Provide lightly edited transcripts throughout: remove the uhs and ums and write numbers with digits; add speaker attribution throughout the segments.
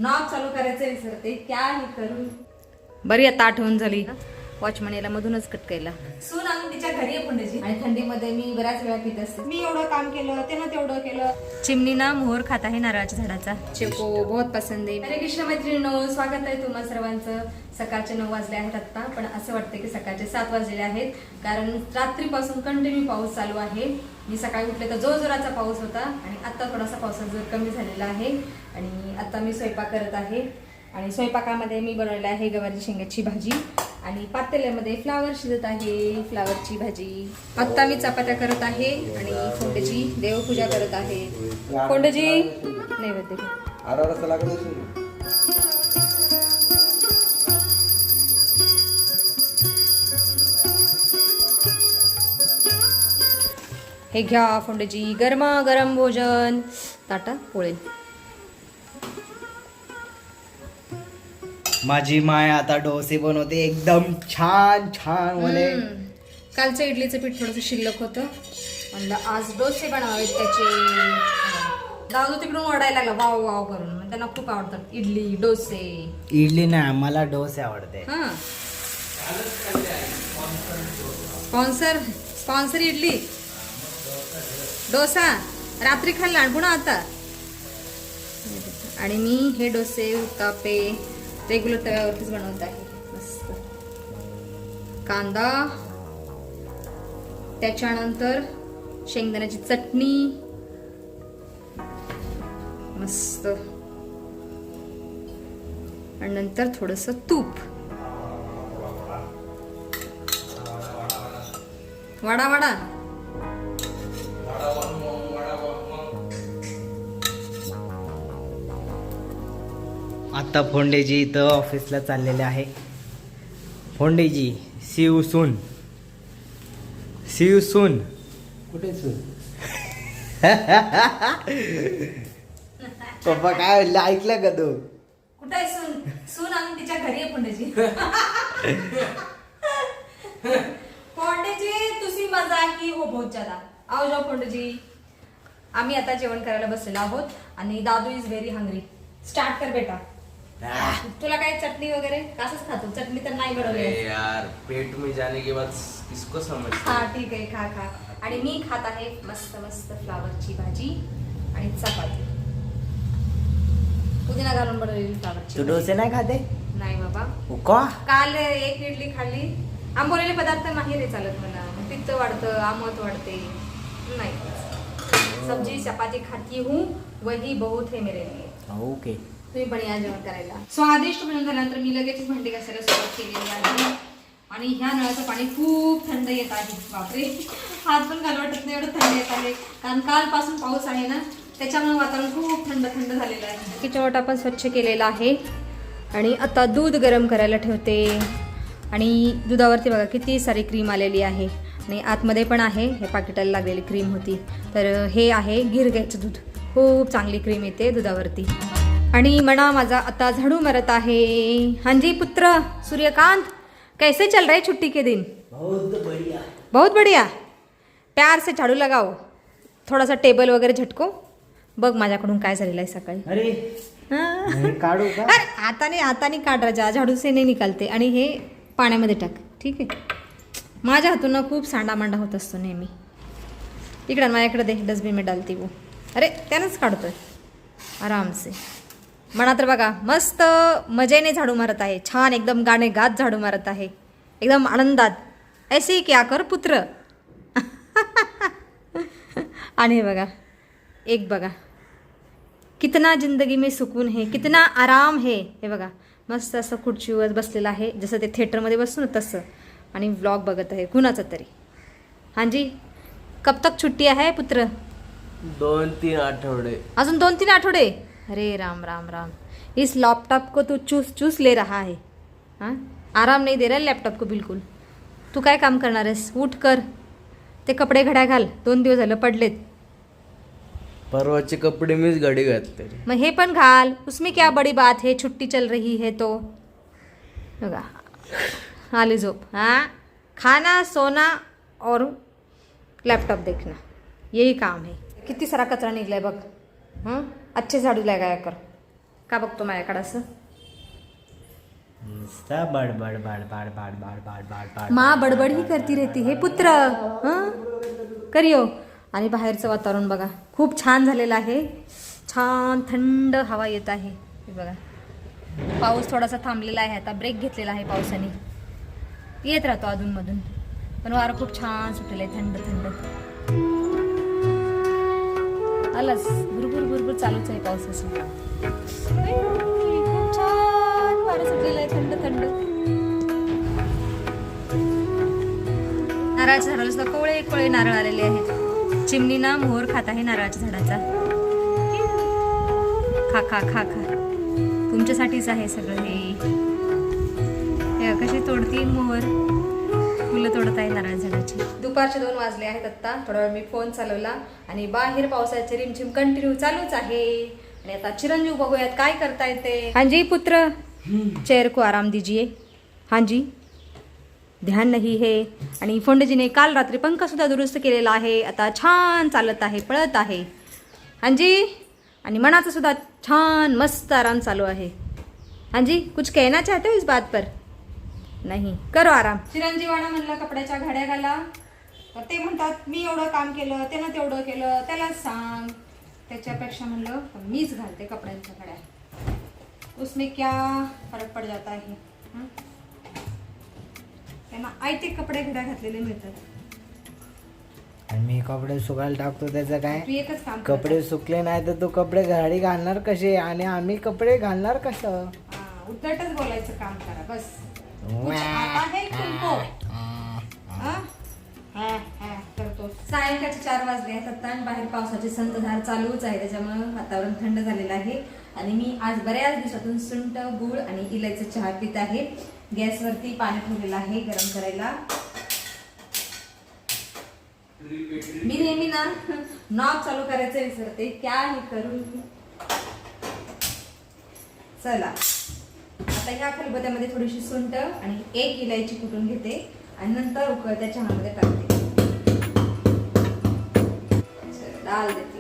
Speaker 1: Knob चालू करायचं विसरते क्या हे करू. बरी आता आठवण झाली. वॉचमन याला मधूनच कट केला. सून आणून तिच्या घरी आहे पुण्याची आणि थंडीमध्ये मी बऱ्याच वेळा पित असते. मी एवढं काम केलं त्यानं तेवढं केलं. चिमणी ना मोहर खात आहे नारळाच्या झाडाचा. चिको बहुत पसंद आहे. हरे कृष्ण मैत्रिणींनो, स्वागत आहे तुम्हा सर्वांचं. सकाळचे 9 वाजले आहेत आत्ता, पण असं वाटतं की सकाळचे 7 वाजलेले आहेत, कारण रात्रीपासून कंटिन्यू पाऊस चालू आहे. मी सकाळी उठले तर जोराचा पाऊस होता आणि आता थोडासा पावसाचा जोर कमी झालेला आहे. आणि आता मी स्वयंपाक करत आहे आणि स्वयंपाकामध्ये मी बनवलेला आहे गवारची शेंगाची भाजी आणि पातेल्यामध्ये फ्लावर शिजत आहे, फ्लावरची भाजी. आता मी चपात्या करत आहे आणि कोंड्याची देवपूजा करत आहे. कोंडजी नैवेद्य हे घ्या फोंडेजी, गरमागरम भोजन. ताटा पोळेल.
Speaker 2: माझी माय आता डोसे बनवते एकदम छान छान मध्ये.
Speaker 1: कालचं इडलीचं पीठ थोडंसं शिल्लक होतं, म्हणलं आज डोसे बनावेत त्याचे. दादू तिकडून ओरडायला लागला वाव वाव करून. मग त्यांना खूप आवडतात इडली डोसे.
Speaker 2: इडली नाही, मला डोसे आवडते.
Speaker 1: हा स्पॉन्सर स्पॉन्सर इडली डोसा रात्री खाल्ला आणि पुन्हा आता. आणि मी हे डोसे उत्तापे रेग्युलर तव्यावरतीच बनवत आहे. मस्त कांदा, त्याच्यानंतर शेंगदाण्याची चटणी मस्त, आणि नंतर थोडस तूप. वडा वडा
Speaker 2: आता फोंडेजी इथं ऑफिसला चाललेले आहे. फोंडेजी see you soon. See you soon.
Speaker 3: कुठे सून?
Speaker 2: पप्पा काय म्हणलं ऐकलं का तू?
Speaker 1: कुठे आहे सून? सून आणून तिच्या घरी आहे पुण्याची. फोंडेजी तुझी मजा की हो बहुत ज्यादा. आओ जाओ फोंडेजी. आम्ही आता जेवण करायला बसलेलो आहोत आणि दादू इज व्हेरी हंग्री. स्टार्ट कर बेटा. तुला काय चटणी वगैरे कसंच खातो? चटणी तर नाही बनवली
Speaker 3: यार, पेट में जाने के बाद किसको समझ.
Speaker 1: हा ठीक आहे, खा खा. आणि मी खात आहे मस्त मस्त फ्लावरची भाजी आणि चपाती, पुदिना घालून बनवलेली फ्लावरची.
Speaker 2: तू डोसे नाही खाते?
Speaker 1: नाही बाबा,
Speaker 2: का?
Speaker 1: काल एक इडली खाल्ली. आंबोलेले पदार्थ नाही रे चालत मला. पित्त वाढतं, आमत वाढते. नाही, सब्जी चपाती खाती हूँ, वही बहुत है मेरे लिए.
Speaker 2: ओके.
Speaker 1: तुम्ही पण या जेवण करायला. स्वादिष्ट भोजन झाल्यानंतर मी लगेच भांडी घासायला सुरुवात केलेली आहे. आणि ह्या नळाचं पाणी खूप थंड येत आहे. बापरे, हात पण घालू वाटत नाही एवढं थंड येत आहे, कारण कालपासून पाऊस आहे ना, त्याच्यामुळे वातावरण खूप थंड थंड झालेलं आहे. किचन वाटा पण स्वच्छ केलेला आहे आणि आता दूध गरम करायला ठेवते. आणि दुधावरती बघा किती सारी क्रीम आलेली आहे आणि आतमध्ये पण आहे. हे पाकिटाला लागलेली क्रीम होती, तर हे आहे गिरगाईचं दूध. खूप चांगली क्रीम येते दुधावरती. आणि म्हणा माझा आता झाडू मारत आहे. हाँ जी पुत्र सूर्यकांत, कैसे चल रहे छुट्टी के दिन?
Speaker 2: बहुत बढ़िया.
Speaker 1: बहुत बढ़िया. प्यार से झाडू लगाओ. थोडासा टेबल वगैरे झटको. बघ माझ्याकडून काय झालेलं आहे सकाळी.
Speaker 2: अरे हे काढू का?
Speaker 1: अरे हाताने हाताने काढ राजा, झाडू से नाही निकालते. आणि हे पाण्यामध्ये टाक. ठीक आहे, माझ्या हातून ना खूप सांडामांडा होत असतो नेहमी. इकडं माझ्याकडे दे, डस्टबिन में डालती वो. अरे त्यानंच काढतोय आराम से. म्हणा तर बघा मस्त मजेने झाडू मारत आहे. छान एकदम गाणे गात झाडू मारत आहे, एकदम आनंदात. ऐसे ही क्या कर पुत्र. आणि हे बघा, एक बघा कितना जिंदगी में सुकून है, कितना आराम है. हे बघा मस्त असं खुर्चीवर बसलेलं आहे, जसं ते थिएटरमध्ये बसतो ना तसं. आणि व्लॉग बघत आहे कुणाचा तरी. हाँ जी, कब तक छुट्टी आहे पुत्र?
Speaker 3: 2-3 आठवडे.
Speaker 1: अजून 2-3 आठवडे. अरे राम राम राम. इस लैपटॉप को तू चूस चूस ले रहा है. हाँ, आराम नहीं दे रहा है लैपटॉप को बिल्कुल. तू काय काम करणार आहेस? उठ कर, ते कपडे घड्या घाल. 2 दिवस झालं पडलेत.
Speaker 3: परवाचे कपडे मीच घडी घातले.
Speaker 1: मग हे पण घाल. उसमें क्या बड़ी बात है, छुट्टी चल रही है तो. बघा आली झोप. हाँ, खाना सोना और लैपटॉप देखना, यही काम है. किती सारा कचरा निघलाय बघ. अच्छे झाडू लगाया कर. का बघतो माझ्याकडे असं?
Speaker 2: नुसता बडबड बडबड बडबड बडबड बडबड
Speaker 1: मा बडबड ही करती रहती हे पुत्र. हं करियो. आणि बाहेरचं वातावरण बघा खूप छान झालेलं आहे. छान थंड हवा येत आहे. हे बघा पाऊस थोडासा थांबलेला आहे. आता ब्रेक घेतलेला आहे पावसाने. येत राहतो अधूनमधून पण वारं खूप छान सुटलेलं आहे. थंड थंड आलाच भुरभुर भुरभुर चालूच आहे पावसाचं. खूप छान वारं सुटलेलं आहे. थंड थंड. नारळाच्या झाडाला सुद्धा कोवळे कोवळे नारळ आलेले आहेत. चिमणीना मोहर खात आहे नारळाच्या झाडाचा. खा खा खा खा. तुमच्यासाठीच आहे सगळं हे. कशी तोडती मोहर. फुलं तोडत आहे नारळ झाडाची. दुपारचे 2 वाजले आहेत आत्ता. थोडा वेळ मी फोन चालवला आणि बाहेर पावसाचे रिमझिम कंटिन्यू चालूच आहे. आणि आता चिरंजीव बघूयात काय करता येते. हाँ जी पुत्र चेयर को आराम दीजिए. हाँ जी ध्यान नाही है. आणि फोंडेजीने काल रात्री पंखा सुद्धा दुरुस्त केलेला आहे. आता छान चालत आहे पळत आहे. हाँ जी. आणि मनाचा सुद्धा छान मस्त आराम चालू आहे. हाँ जी कुछ कहना चाहते हो इस बात पर? नाही करो आराम. चिरंजीवाना म्हणलं कपड्याच्या घड्या घाला तर ते म्हणतात मी एवढं काम केलं त्यानं तेवढं केलं त्याला सांग. त्याच्यापेक्षा म्हणलं मीच घालते कपड्यांच्या घड्या. उसमें क्या फरक पड जाता है. त्यांना आयते कपडे घड्या घातलेले मिळतात.
Speaker 2: आणि मी कपडे सुकायला टाकतो त्याचं काय?
Speaker 1: तू एकच काम
Speaker 2: कपडे सुकले नाही तर तू कपडे घडी घालणार कसे आणि आम्ही कपडे घालणार कसं?
Speaker 1: उद्धटच बोलायचं काम करा बस. कुछ आता है तुमको? करतो. सायंकाळचे 4 वाजले आहेत आता आणि बाहेर पावसाची संतधार चालूच आहे. त्याच्यामुळे वातावरण थंड झालेलं आहे. आणि मी आज बऱ्याच दिवसातून सुंठ गुळ आणि इलायचं चहा पित आहे. गॅसवरती पाणी ठेवलेलं आहे गरम करायला. मी नेहमी ना नॉब चालू करायचं विसरते. क्या हे करून. चला आता ह्या खलबत्यामध्ये थोडीशी सुंठ आणि 1 इलायची कुटून घेते आणि नंतर उकळत्या चहामध्ये टाकते. डाल देते.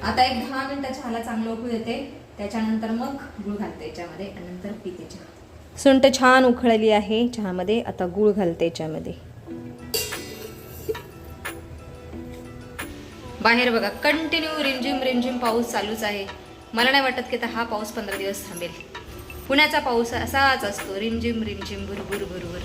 Speaker 1: आता एक 10 मिनिटं चहाला चांगलं उकळू देते. त्याच्यानंतर मग गुळ घालते याच्यामध्ये आणि नंतर पिते चहा. सुंठ छान उकळली आहे चहामध्ये. आता गुळ घालते याच्यामध्ये. बाहेर बघा कंटिन्यू रिमझिम रिमझिम पाऊस चालूच आहे. मला नाही वाटत की आता हा पाऊस 15 दिवस थांबेल. पुण्याचा पाऊस असाच असतो रिमझिम रिमझिम भुरभुर भुरभुर.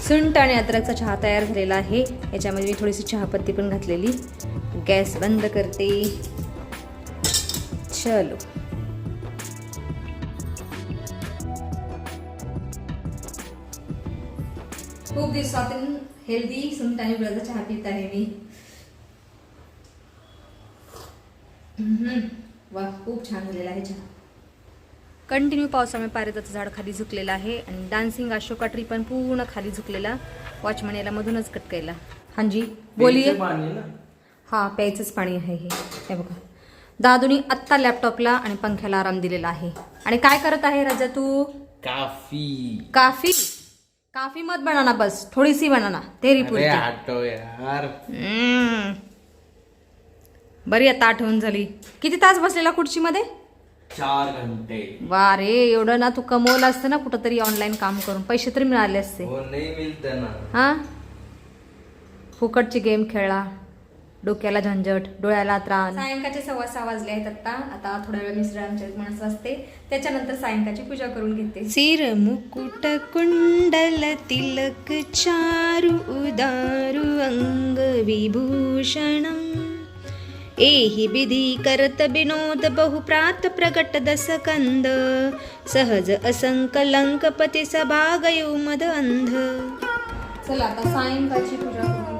Speaker 1: सुंठ आणि अद्रकचा चहा तयार झालेला आहे. याच्यामध्ये मी थोडीशी चहापत्ती पण घातलेली. गॅस बंद करते. चलो खूप दिवसातून हेल्दी सुंठ आणि गुळाचा चहा पित आहे मी. वा खूप छान झालेला आहे चहा. कंटिन्यू पावसामुळे पारिजाचं झाड खाली झुकलेलं आहे आणि डान्सिंग अशोका ट्री पण पूर्ण खाली झुकलेला. वॉचमन याला मधूनच कट केला. हाँ जी बोलिये. हा प्यायचंच पाणी आहे हे बघा. दादूनी आत्ता लॅपटॉपला आणि पंख्याला आराम दिलेला आहे. आणि काय करत आहे राजा तू?
Speaker 3: काफी.
Speaker 1: काफी काफी मत बनाना बस थोड़ी सी बनाना तेरी पुरती.
Speaker 3: हटो यार.
Speaker 1: बरी आता आठवण झाली. किती तास बसलेला खुर्चीमध्ये?
Speaker 3: 4 घंटे.
Speaker 1: वा रे एवढं ना तू कमवलं असतं ना कुठंतरी ऑनलाईन काम करून पैसे तरी मिळाले असते.
Speaker 3: हो नाही मिळते ना.
Speaker 1: हा फुकटची गेम खेळला. डोक्याला झंझट डोळ्याला त्रास. सायंकाळचे 6:15 वाजले आहेत आता थोड्या वेळ मिश्रांचे माणस असते. त्याच्यानंतर सायंकाळची पूजा करून घेते. सिर मुकुट कुंडल तिलक चारु उदारु अंग विभूषणम एहि विधि करत विनोद बहुप्रात प्रगट दसकंद सहज असंकलंकपती सभागयु मद अंध. चला आता सायंकाळची पूजा करून घेते.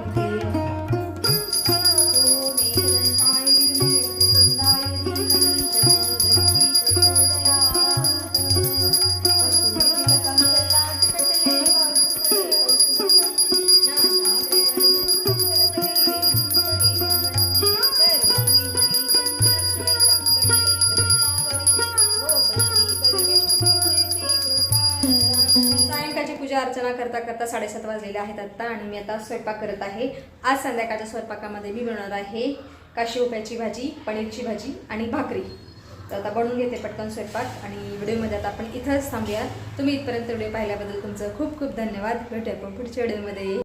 Speaker 1: अर्चना करता करता 7:30 वाजलेले आहेत आत्ता आणि मी आता स्वयंपाक करत आहे. आज संध्याकाळच्या स्वयंपाकामध्ये मी बनवणार आहे काशी उप्याची भाजी, पनीरची भाजी आणि भाकरी. तर आता बनवून घेते पटकन स्वयंपाक आणि व्हिडिओमध्ये आता आपण इथंच थांबूया. तुम्ही इथपर्यंत व्हिडिओ पाहिल्याबद्दल तुमचं खूप खूप धन्यवाद. भेटूया आपण पुढच्या व्हिडिओमध्ये.